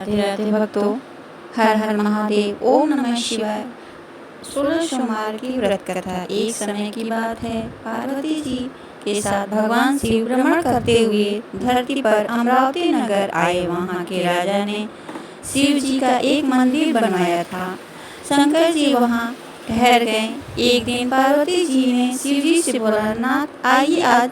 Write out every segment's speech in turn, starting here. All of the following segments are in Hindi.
राधे राधे भक्तों, हर हर महादेव, ओम नमः शिवाय। 16 सोमवार की व्रत कथा। एक समय की बात है, पार्वती जी के साथ भगवान शिव भ्रमण करते हुए धरती पर अमरावती नगर आए। वहाँ के राजा ने शिव जी का एक मंदिर बनवाया था। शंकर जी वहाँ ठहर गए। एक दिन पार्वती जी ने शिव जी से बोला, नाथ आइए आज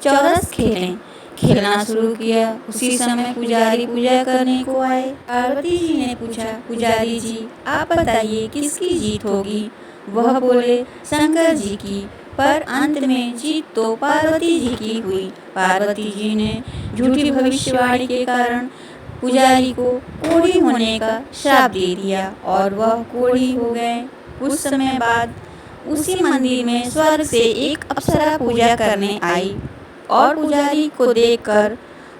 चौरस खेलें। खेलना शुरू किया। उसी समय पुजारी पूजा करने को आए। पार्वती जी ने पूछा, पुजारी जी आप बताइए किसकी जीत होगी? वह बोले, शंकर जी की। पर अंत में जीत तो पार्वती जी की हुई। पार्वती जी ने झूठी भविष्यवाणी के कारण पुजारी को कोढ़ी होने का श्राप दे दिया और वह कोढ़ी हो गए। कुछ समय बाद उसी मंदिर में स्वर्ग से एक अप्सरा पूजा करने आई और पुजारी को देखकर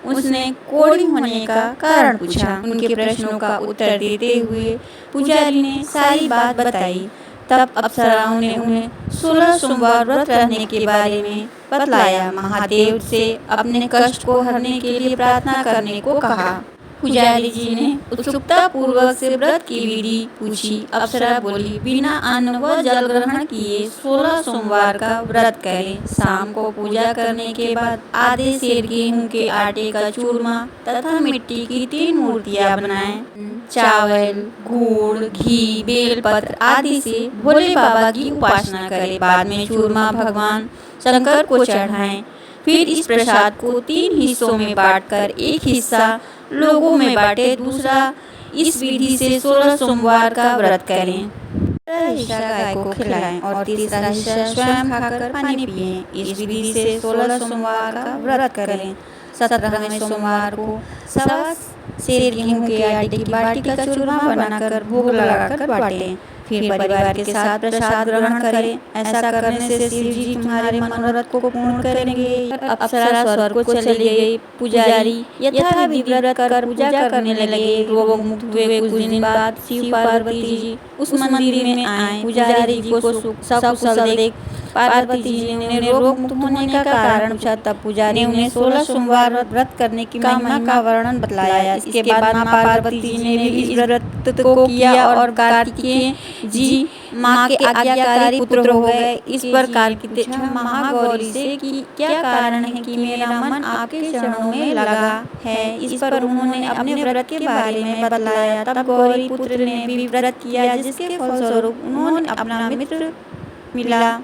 उसने कोढ़ी होने का कारण पूछा। उनके प्रश्नों का उत्तर देते हुए पुजारी ने सारी बात बताई। तब अप्सराओं ने उन्हें 16 सोमवार व्रत रहने के बारे में बतलाया। महादेव से अपने कष्ट को हरने के लिए प्रार्थना करने को कहा। पुजारी जी ने उत्सुकता पूर्वक से व्रत की विधि पूछी। अप्सरा बोली, बिना अन्न व जल ग्रहण किए 16 सोमवार का व्रत करें। शाम को पूजा करने के बाद आधे सेर गेहूं के आटे का चूरमा तथा मिट्टी की 3 मूर्तियां बनाएं। चावल, गुड़, घी, बेलपत्र आदि से भोले बाबा की उपासना करें। बाद में चूरमा भगवान शंकर को चढ़ाएं। फिर इस प्रसाद को 3 हिस्सों में बांटकर एक हिस्सा लोगों में बांटे, दूसरा इस विधि से 16 सोमवार का व्रत करें। दूसरा हिस्सा गाय को खिलाएं और तीसरा हिस्सा स्वयं खाकर पानी पिएं। इस विधि से 16 सोमवार का व्रत करें। 17वें सोमवार को सवा सेर गेहूं के आटे की बाटी का चूरमा बनाकर भोग लगाकर बांटें। फिर परिवार के साथ प्रसाद ग्रहण करें। ऐसा करने से शिव जी तुम्हारे मनोरथ को पूर्ण करेंगे। अप्सरा स्वर्ग को चली गई। पुजारी यथाविधि व्रत कर पूजा करने लगे। रोग मुक्त हुए। कुछ दिन बाद शिव पार्वती जी उस मंदिर में आए। पुजारी जी को सकुशल देख पार्वती जी ने रोग मुक्त होने का कारण पूछा। तब पुजारी ने उन्हें 16 सोमवार व्रत करने की महिमा का वर्णन बतलाया। इसके बाद माँ पार्वती जी ने भी इस व्रत को किया और कार्तिकेय जी माँ के आज्ञाकारी पुत्र हो गए। इस पर कार्तिकेय महागौरी से कि क्या कारण है कि मेरा मन आपके चरणों में लगा है। इस पर उन्होंने अपने व्रत के बारे में बतलाया। तब गौरी पुत्र ने भी व्रत किया, जिसके फलस्वरूप उन्होंने अपना मित्र मिला।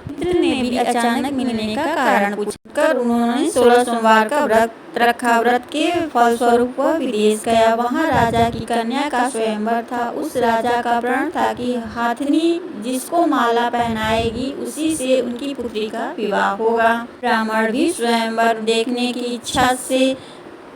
मित्र ने भी अचानक मिलने का कारण पूछकर उन्होंने 16 सोमवार का व्रत रखा। व्रत के फलस्वरूप वह विदेश गया। वहाँ राजा की कन्या का स्वयंवर था। उस राजा का प्रण था कि हाथनी जिसको माला पहनाएगी उसी से उनकी पुत्री का विवाह होगा। ब्राह्मण भी स्वयंवर देखने की इच्छा से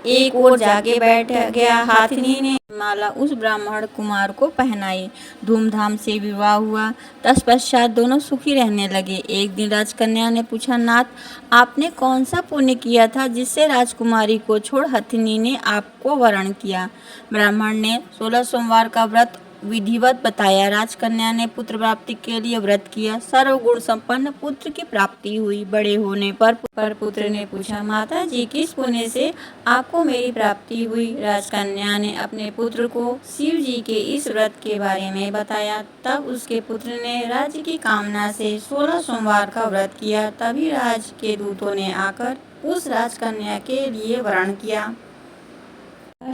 एक ओर जाके बैठ गया। हाथनी ने माला उस ब्राह्मण कुमार को पहनाई। धूमधाम से विवाह हुआ। तत्पश्चात दोनों सुखी रहने लगे। एक दिन राजकन्या ने पूछा, नाथ आपने कौन सा पुण्य किया था जिससे राजकुमारी को छोड़ हथिनी ने आपको वरण किया? ब्राह्मण ने 16 सोमवार का व्रत विधिवत बताया। राजकन्या ने पुत्र प्राप्ति के लिए व्रत किया। सर्वगुण संपन्न पुत्र की प्राप्ति हुई। बड़े होने पर पुत्र ने पूछा, माता जी किस पुण्य से आपको मेरी प्राप्ति हुई? राजकन्या ने अपने पुत्र को शिव जी के इस व्रत के बारे में बताया। तब उसके पुत्र ने राज्य की कामना से 16 सोमवार का व्रत किया। तभी राज के दूतों ने आकर उस राजकन्या के लिए वरण किया।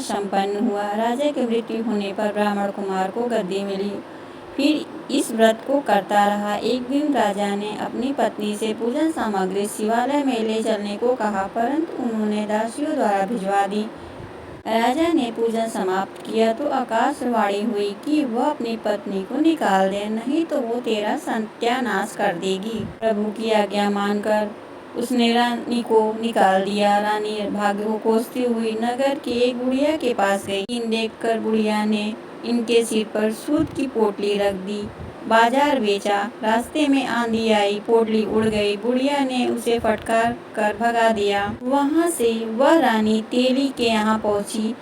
संपन्न हुआ। राजा की मृत्यु होने पर ब्राह्मण कुमार को गद्दी मिली। फिर इस व्रत को करता रहा। एक दिन राजा ने अपनी पत्नी से पूजन सामग्री शिवालय में ले चलने को कहा, परंतु उन्होंने दासियों द्वारा भिजवा दी। राजा ने पूजन समाप्त किया तो आकाशवाणी हुई कि वह अपनी पत्नी को निकाल दे, नहीं तो वो तेरा सत्यानाश कर देगी। प्रभु की आज्ञा मानकर उसने रानी को निकाल दिया। रानी भाग्य को कोसती हुई नगर की एक बुढ़िया के पास गई। इन देखकर बुढ़िया ने इनके सिर पर सूत की पोटली रख दी। बाजार बेचा। रास्ते में आंधी आई, पोटली उड़ गई। बुढ़िया ने उसे फटकार कर भगा दिया। वहाँ से वह रानी तेली के यहाँ पहुँची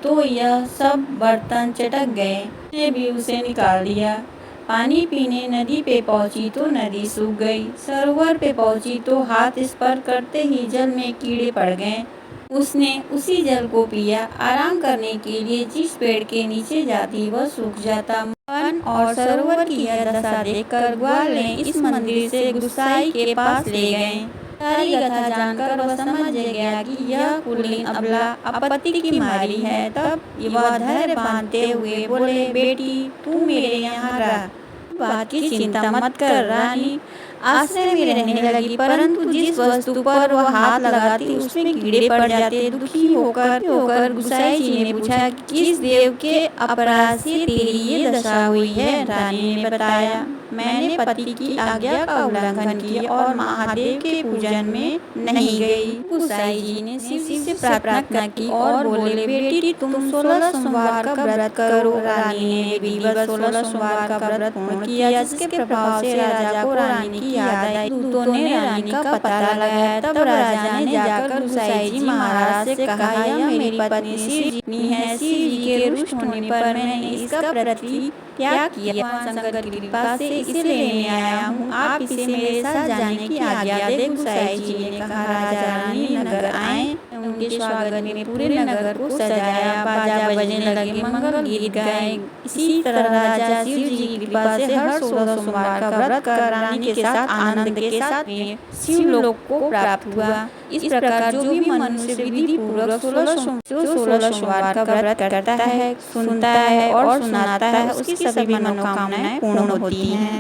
तो यह सब बर्तन चटक गए। उसने भी उसे निकाल दिया। पानी पीने नदी पे पहुंची तो नदी सूख गई। सरोवर पे पहुंची तो हाथ स्पर्श करते ही जल में कीड़े पड़ गए। उसने उसी जल को पिया। आराम करने के लिए जिस पेड़ के नीचे जाती वह सूख जाता। वन और सरोवर की यह दशा देखकर ग्वाल ने इस मंदिर से गुसाई के पास ले गए। सारी कथा जानकर वह समझ गया कि यह कुलीन अबला आपत्ति की मारी है। तब वह धैर्य बांधते हुए बोले, बेटी तू मेरे यहाँ रह, बात की चिंता मत कर। रानी आश्रय में रहने लगी, परंतु जिस वस्तु पर वह हाथ लगाती उसमें कीड़े पड़ जाते। दुखी होकर गुसाई जी ने पूछा, किस देव के अपराध से तेरी ये दशा हुई है? रानी ने बताया, मैंने पति की आज्ञा का उल्लंघन किया और महादेव के पूजन में नहीं गई। गुसाई जी ने शिव से प्रार्थना की और बोले, बेटी तुम 16 सोमवार का व्रत करो। रानी ने विधिवत 16 सोमवार का व्रत पूर्ण किया, जिसके प्रभाव से राजा को रानी की याद आई। दूतों ने रानी का पता लगाया। तब राजा ने जाकर गुसाई जी महाराज से कहा, यह मेरी पत्नी शिव जी है। शिव जी के रुष्ट होने पर मैंने इसका प्रति त्याग किया। भगवान शंकर की कृपा से इसे लेने आया हूँ। आप इसे मेरे साथ जाने की आज्ञा दे। गुसाई जी ने कहा, राजा रानी नगर आए। उनके स्वागत में पूरे नगर को सजाया, बाजा बजने लगे, मंगल गीत गाए। इसी तरह राजा शिव जी की कृपा से हर 16 सोमवार का व्रत कर रानी के साथ आनंद के साथ शिव लोक को प्राप्त हुआ। इस प्रकार जो भी मनुष्य विधि पूर्वक 16 सोमवार का व्रत करता है, सुनता है और सुनाता है, उसकी सभी मनोकामनाएं पूर्ण होती हैं।